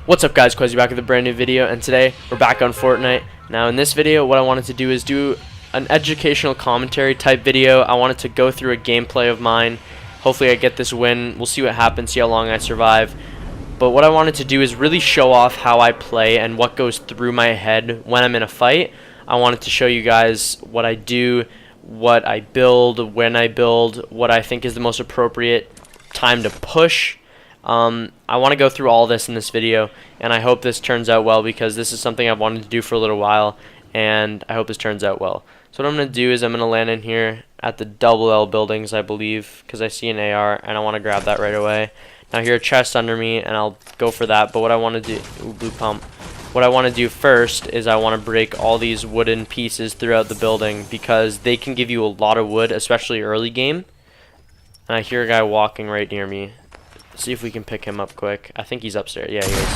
What's up guys, Quesii back with a brand new video, and today we're back on Fortnite. Now in this video what I wanted to do is do an educational commentary type video. I wanted to go through a gameplay of mine. Hopefully I get this win. We'll see what happens, see how long I survive. But what I wanted to do is really show off how I play and what goes through my head when I'm in a fight. I wanted to show you guys what I do, what I build, when I build, what I think is the most appropriate time to push. I want to go through all this in this video, and I hope this turns out well because this is something I've wanted to do for a little while, and I hope this turns out well. So what I'm going to do is I'm going to land in here at the double L buildings, I believe, because I see an AR, and I want to grab that right away. Now here, a chest under me, and I'll go for that, but what I want to do, blue pump. What I want to do first is I want to break all these wooden pieces throughout the building because they can give you a lot of wood, especially early game. And I hear a guy walking right near me. See if we can pick him up quick. I think he's upstairs. Yeah, he is.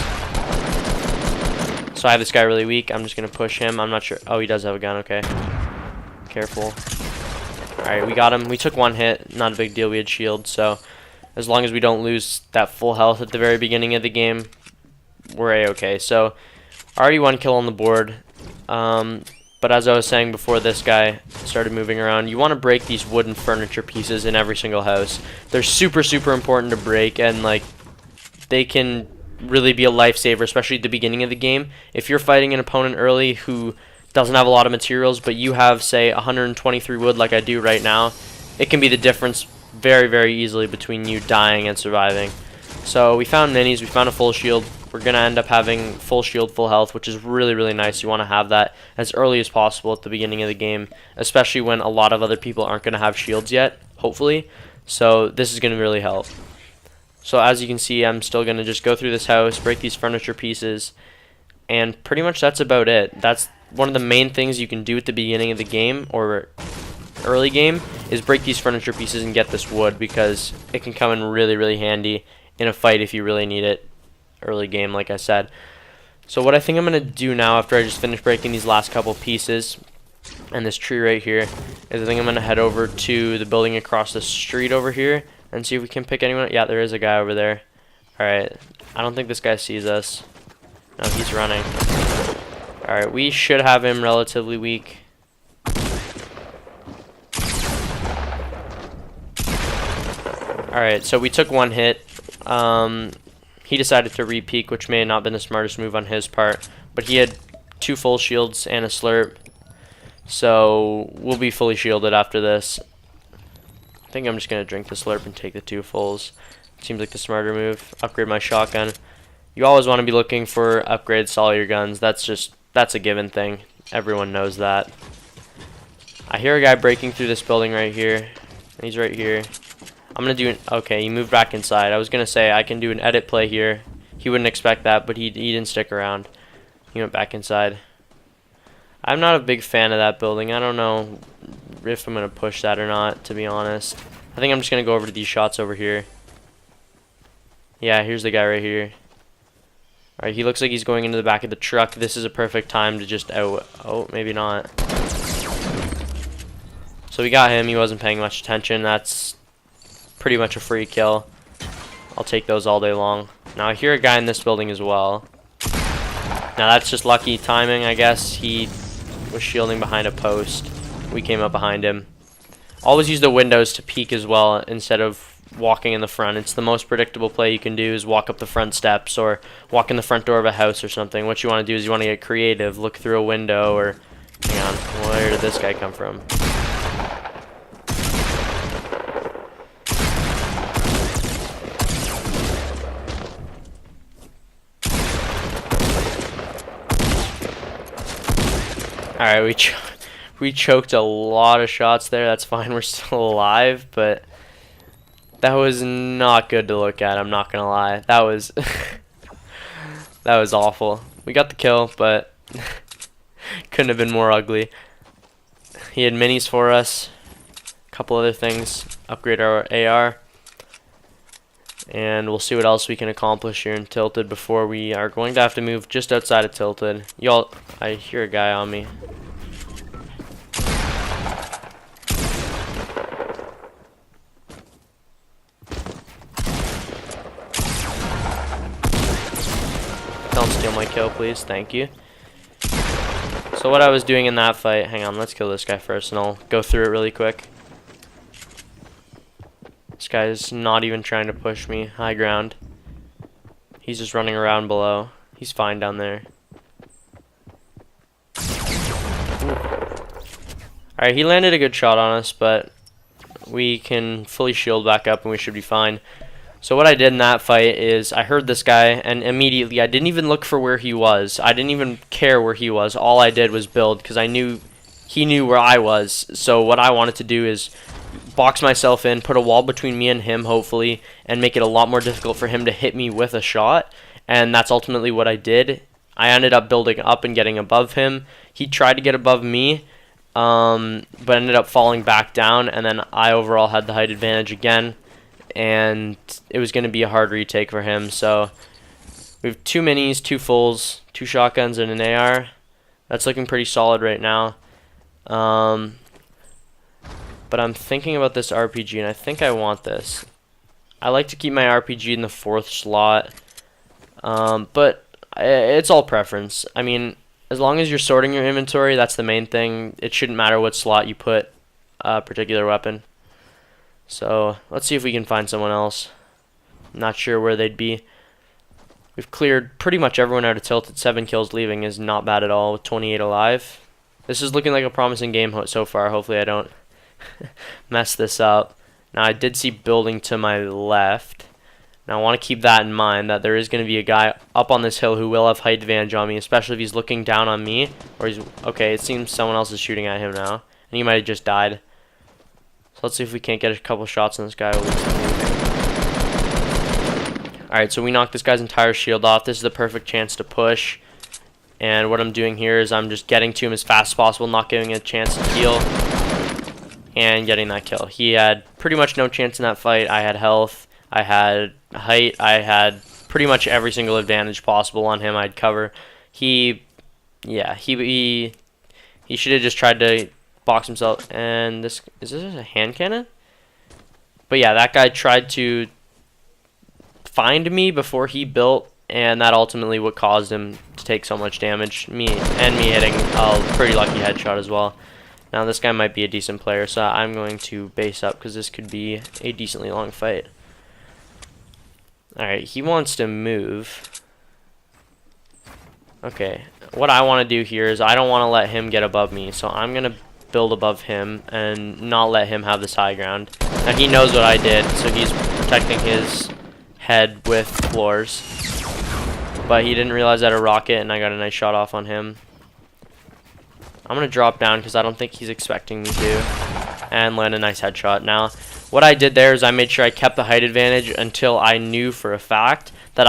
So I have this guy really weak. I'm just going to push him. I'm not sure. Oh, he does have a gun. Okay. Careful. Alright, we got him. We took one hit. Not a big deal. We had shield. So as long as we don't lose that full health at the very beginning of the game, we're A-okay. So already one kill on the board. But as I was saying before this guy started moving around, you want to break these wooden furniture pieces in every single house. They're super, super important to break, and like they can really be a lifesaver, especially at the beginning of the game. If you're fighting an opponent early who doesn't have a lot of materials, but you have, say, 123 wood like I do right now, it can be the difference very, very easily between you dying and surviving. So we found minis, we found a full shield. We're going to end up having full shield, full health, which is really, really nice. You want to have that as early as possible at the beginning of the game, especially when a lot of other people aren't going to have shields yet, hopefully. So this is going to really help. So as you can see, I'm still going to just go through this house, break these furniture pieces, and pretty much that's about it. That's one of the main things you can do at the beginning of the game or early game is break these furniture pieces and get this wood because it can come in really, really handy in a fight if you really need it. Early game, like I said. So what I think I'm going to do now after I just finish breaking these last couple pieces and this tree right here is I think I'm going to head over to the building across the street over here and see if we can pick anyone. Yeah, there is a guy over there. Alright, I don't think this guy sees us. No, he's running. Alright, we should have him relatively weak. Alright, so we took one hit. He decided to re-peek, which may have not been the smartest move on his part. But he had 2 full shields and a slurp. So we'll be fully shielded after this. I think I'm just going to drink the slurp and take the 2 fulls. Seems like the smarter move. Upgrade my shotgun. You always want to be looking for upgrades to all your guns. That's a given thing. Everyone knows that. I hear a guy breaking through this building right here. He's right here. I'm going to do okay, he moved back inside. I was going to say I can do an edit play here. He wouldn't expect that, but he didn't stick around. He went back inside. I'm not a big fan of that building. I don't know if I'm going to push that or not, to be honest. I think I'm just going to go over to these shots over here. Yeah, here's the guy right here. Alright, he looks like he's going into the back of the truck. This is a perfect time to just oh, maybe not. So we got him. He wasn't paying much attention. That's pretty much a free kill. I'll take those all day long. Now I hear a guy in this building as well. Now that's just lucky timing, I guess. He was shielding behind a post. We came up behind him. Always use the windows to peek as well instead of walking in the front. It's the most predictable play you can do is walk up the front steps or walk in the front door of a house or something. What you want to do is you want to get creative. Look through a window or... Hang on, where did this guy come from? Alright, we choked a lot of shots there. That's fine. We're still alive, but that was not good to look at. I'm not going to lie. That was that was awful. We got the kill, but couldn't have been more ugly. He had minis for us. A couple other things. Upgrade our AR. And we'll see what else we can accomplish here in Tilted before we are going to have to move just outside of Tilted. Y'all, I hear a guy on me. Don't steal my kill, please. Thank you. So what I was doing in that fight, hang on, let's kill this guy first, and I'll go through it really quick. This guy is not even trying to push me. High ground. He's just running around below. He's fine down there. Alright, he landed a good shot on us, but we can fully shield back up and we should be fine. So what I did in that fight is I heard this guy, and immediately I didn't even look for where he was. I didn't even care where he was. All I did was build because I knew he knew where I was. So what I wanted to do is box myself in, put a wall between me and him, hopefully, and make it a lot more difficult for him to hit me with a shot. And that's ultimately what I did. I ended up building up and getting above him. He tried to get above me, but ended up falling back down, and then I overall had the height advantage again. And it was going to be a hard retake for him. So we have 2 minis, 2 fulls, 2 shotguns, and an AR. That's looking pretty solid right now. But I'm thinking about this RPG, and I think I want this. I like to keep my RPG in the 4th slot, but it's all preference. I mean, as long as you're sorting your inventory, that's the main thing. It shouldn't matter what slot you put a particular weapon. So let's see if we can find someone else. Not sure where they'd be. We've cleared pretty much everyone out of Tilted. 7 kills leaving is not bad at all with 28 alive. This is looking like a promising game so far. Hopefully I don't mess this up. Now I did see building to my left. Now I want to keep that in mind, that there is going to be a guy up on this hill who will have height advantage on me, especially if he's looking down on me. Or he's okay, it seems someone else is shooting at him now. And he might have just died. So let's see if we can't get a couple shots on this guy. Alright, so we knocked this guy's entire shield off. This is the perfect chance to push. And what I'm doing here is I'm just getting to him as fast as possible, not giving him a chance to heal. And getting that kill. He had pretty much no chance in that fight. I had health, I had height, I had pretty much every single advantage possible on him. I'd cover. He should have just tried to box himself. And is this a hand cannon? But yeah, that guy tried to find me before he built, and that ultimately what caused him to take so much damage. Me hitting a pretty lucky headshot as well. Now this guy might be a decent player, so I'm going to base up because this could be a decently long fight. Alright, he wants to move. Okay, what I want to do here is I don't want to let him get above me, so I'm going to build above him and not let him have this high ground. Now he knows what I did, so he's protecting his head with floors. But he didn't realize I had a rocket, and I got a nice shot off on him. I'm going to drop down because I don't think he's expecting me to, and land a nice headshot. Now, what I did there is I made sure I kept the height advantage until I knew for a fact that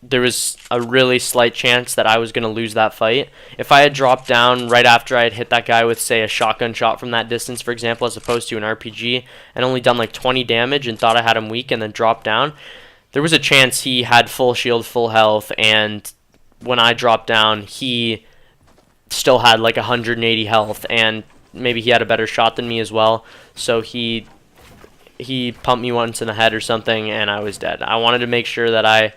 there was a really slight chance that I was going to lose that fight. If I had dropped down right after I had hit that guy with, say, a shotgun shot from that distance, for example, as opposed to an RPG, and only done like 20 damage and thought I had him weak and then dropped down, there was a chance he had full shield, full health, and when I dropped down, he still had like 180 health, and maybe he had a better shot than me as well, so he pumped me once in the head or something, and I was dead. I wanted to make sure that I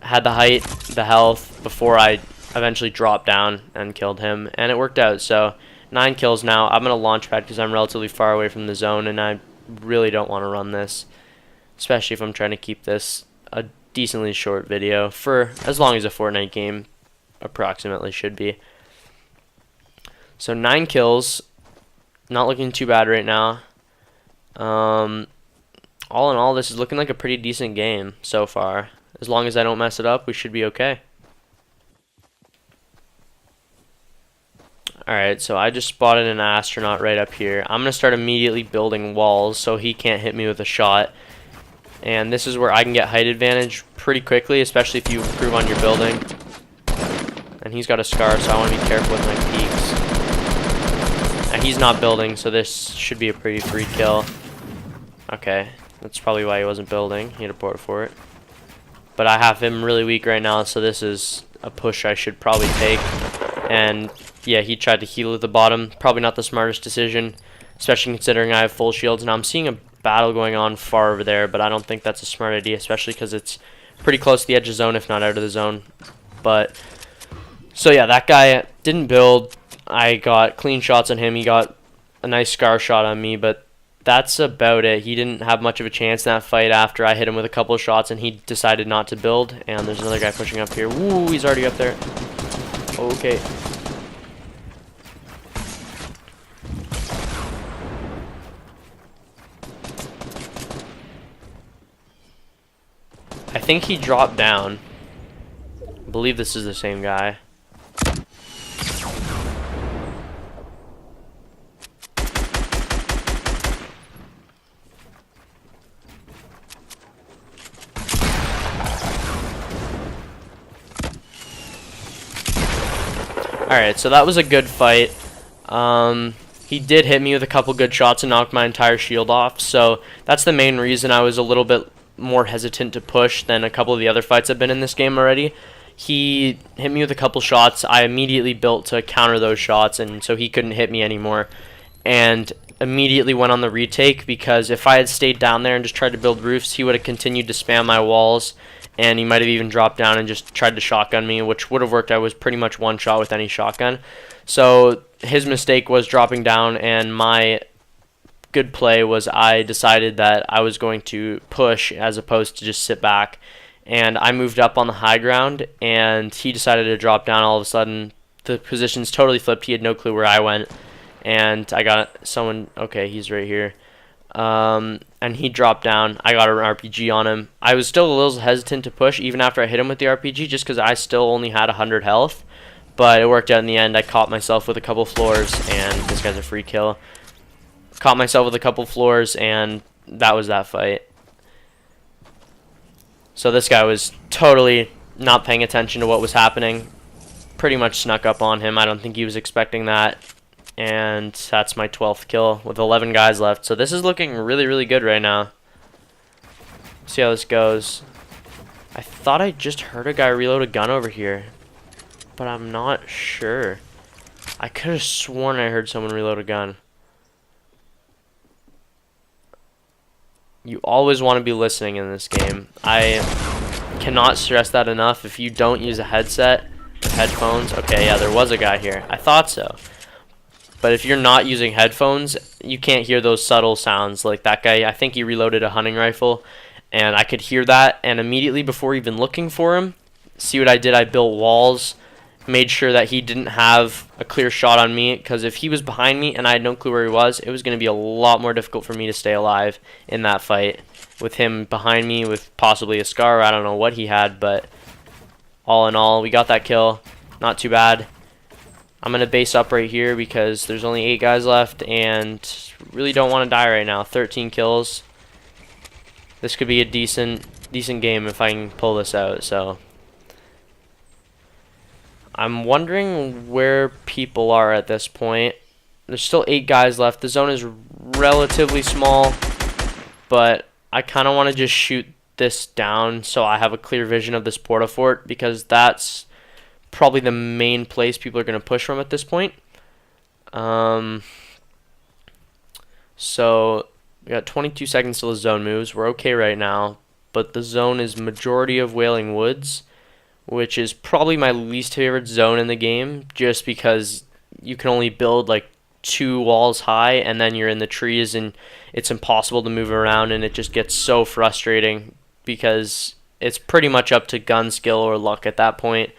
had the height, the health, before I eventually dropped down and killed him, and it worked out. So 9 kills now. I'm going to launch pad because I'm relatively far away from the zone, and I really don't want to run this, especially if I'm trying to keep this a decently short video for as long as a Fortnite game approximately should be. So 9 kills, not looking too bad right now. All in all, this is looking like a pretty decent game so far. As long as I don't mess it up, we should be okay. Alright, so I just spotted an astronaut right up here. I'm going to start immediately building walls so he can't hit me with a shot. And this is where I can get height advantage pretty quickly, especially if you improve on your building. And he's got a scar, so I want to be careful with my peaks. Now he's not building, so this should be a pretty free kill. Okay, that's probably why he wasn't building. He had a port for it. But I have him really weak right now, so this is a push I should probably take. And yeah, he tried to heal at the bottom. Probably not the smartest decision, especially considering I have full shields. Now I'm seeing a battle going on far over there, but I don't think that's a smart idea, especially because it's pretty close to the edge of zone, if not out of the zone. But so yeah, that guy didn't build. I got clean shots on him. He got a nice scar shot on me, but that's about it. He didn't have much of a chance in that fight after I hit him with a couple of shots and he decided not to build. And there's another guy pushing up here. Woo, he's already up there. Okay. I think he dropped down. I believe this is the same guy. Alright, so that was a good fight. He did hit me with a couple good shots and knocked my entire shield off, so that's the main reason I was a little bit more hesitant to push than a couple of the other fights I've been in this game already. He hit me with a couple shots. I immediately built to counter those shots, and so he couldn't hit me anymore. And immediately went on the retake, because if I had stayed down there and just tried to build roofs, he would have continued to spam my walls, and he might have even dropped down and just tried to shotgun me, which would have worked. I was pretty much one shot with any shotgun. So his mistake was dropping down, and my good play was I decided that I was going to push as opposed to just sit back. And I moved up on the high ground, and he decided to drop down all of a sudden. The positions totally flipped. He had no clue where I went. And I got someone, okay, he's right here. And he dropped down. I got an RPG on him. I was still a little hesitant to push even after I hit him with the RPG, just because I still only had 100 health. But it worked out in the end. I caught myself with a couple floors, and this guy's a free kill. Caught myself with a couple floors, and that was that fight. So this guy was totally not paying attention to what was happening. Pretty much snuck up on him. I don't think he was expecting that. And that's my 12th kill with 11 guys left. So this is looking really, really good right now. See how this goes. I thought I just heard a guy reload a gun over here, but I'm not sure. I could have sworn I heard someone reload a gun. You always want to be listening in this game. I cannot stress that enough. If you don't use a headset, headphones, okay, yeah, there was a guy here. I thought so. But if you're not using headphones, you can't hear those subtle sounds. Like that guy, I think he reloaded a hunting rifle, and I could hear that, and immediately before even looking for him, see what I did? I built walls, made sure that he didn't have a clear shot on me, because if he was behind me and I had no clue where he was, it was going to be a lot more difficult for me to stay alive in that fight. With him behind me with possibly a scar, I don't know what he had, but all in all, we got that kill. Not too bad. I'm going to base up right here because there's only 8 guys left and really don't want to die right now. 13 kills. This could be a decent game if I can pull this out. So I'm wondering where people are at this point. There's still 8 guys left. The zone is relatively small, but I kind of want to just shoot this down so I have a clear vision of this porta fort, because that's probably the main place people are going to push from at this point. So we got 22 seconds till the zone moves. We're okay right now, but the zone is majority of Wailing Woods, which is probably my least favorite zone in the game, just because you can only build like 2 walls high, and then you're in the trees, and it's impossible to move around, and it just gets so frustrating because it's pretty much up to gun skill or luck at that point.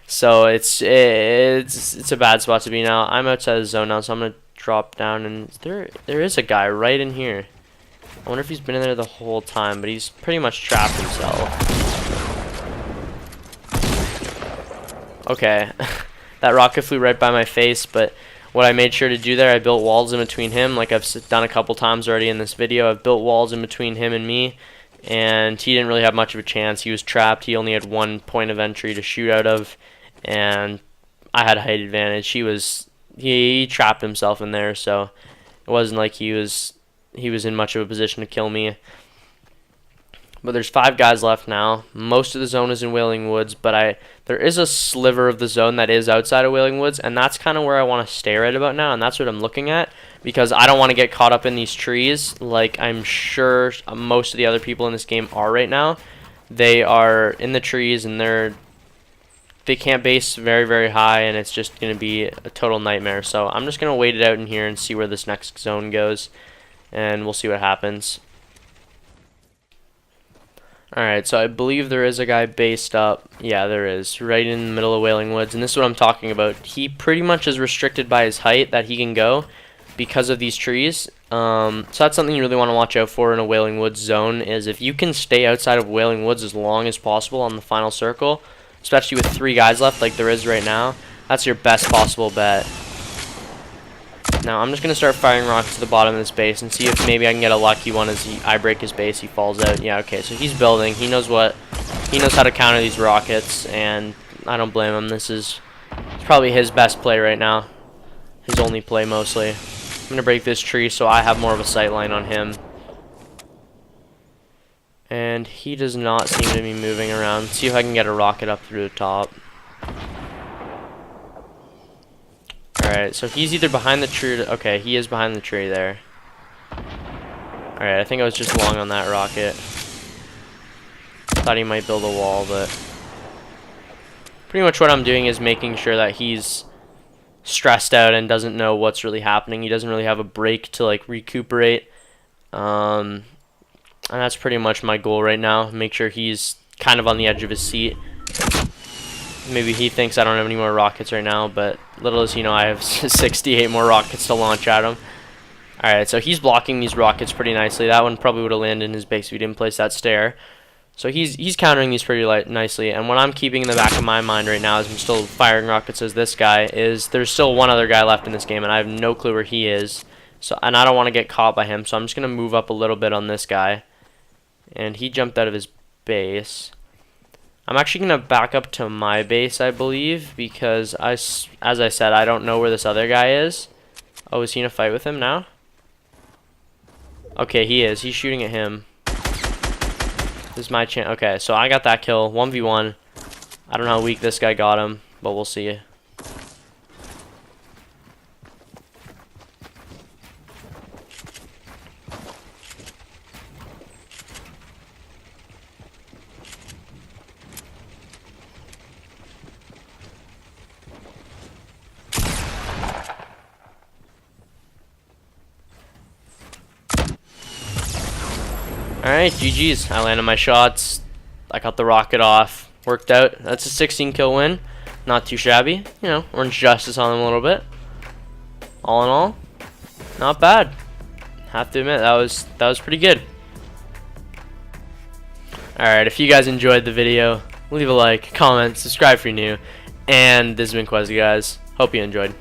So it's a bad spot to be now. I'm outside the zone now, so I'm gonna drop down, and there is a guy right in here. I wonder if he's been in there the whole time, but he's pretty much trapped himself. Okay, that rocket flew right by my face, but what I made sure to do there, I built walls in between him, like I've done a couple times already in this video. I've built walls in between him and me, and he didn't really have much of a chance. He was trapped. He only had 1 point of entry to shoot out of, and I had a height advantage. He trapped himself in there, so it wasn't like he was in much of a position to kill me. But there's 5 guys left now. Most of the zone is in Wailing Woods, but there is a sliver of the zone that is outside of Wailing Woods, and that's kind of where I want to stay right about now, and that's what I'm looking at, because I don't want to get caught up in these trees like I'm sure most of the other people in this game are right now. they are in the trees and they can't base very, very high, and it's just going to be a total nightmare. So I'm just going to wait it out in here and see where this next zone goes, and we'll see what happens. Alright, so I believe there is a guy based up. Yeah, there is, right in the middle of Wailing Woods, and this is what I'm talking about. He pretty much is restricted by his height that he can go because of these trees. So that's something you really want to watch out for in a Wailing Woods zone, is if you can stay outside of Wailing Woods as long as possible on the final circle, especially with 3 guys left like there is right now, that's your best possible bet. Now I'm just going to start firing rockets to the bottom of this base and see if maybe I can get a lucky one as I break his base, he falls out. Yeah, okay, so he's building. He knows how to counter these rockets, and I don't blame him. This is probably his best play right now. His only play mostly. I'm going to break this tree so I have more of a sight line on him. And he does not seem to be moving around. Let's see if I can get a rocket up through the top. Alright, so he's either behind the tree. Okay, he is behind the tree there. Alright, I think I was just long on that rocket. Thought he might build a wall, but pretty much what I'm doing is making sure that he's stressed out and doesn't know what's really happening. He doesn't really have a break to like recuperate. And that's pretty much my goal right now. Make sure he's kind of on the edge of his seat. Maybe he thinks I don't have any more rockets right now, but little as you know, I have 68 more rockets to launch at him. Alright, so he's blocking these rockets pretty nicely. That one probably would have landed in his base if he didn't place that stair. So he's countering these pretty nicely. And what I'm keeping in the back of my mind right now, as I'm still firing rockets as this guy, is there's still one other guy left in this game, and I have no clue where he is. And I don't want to get caught by him, so I'm just going to move up a little bit on this guy. And he jumped out of his base. I'm actually going to back up to my base, I believe, because, as I said, I don't know where this other guy is. Oh, is he in a fight with him now? Okay, he is. He's shooting at him. This is my chance. Okay, so I got that kill. 1v1. I don't know how weak this guy got him, but we'll see. Alright, GG's. I landed my shots. I got the rocket off. Worked out. That's a 16 kill win. Not too shabby. You know, Orange Justice on them a little bit. All in all, not bad. Have to admit, that was pretty good. Alright, if you guys enjoyed the video, leave a like, comment, subscribe if you're new. And this has been Quesii, guys. Hope you enjoyed.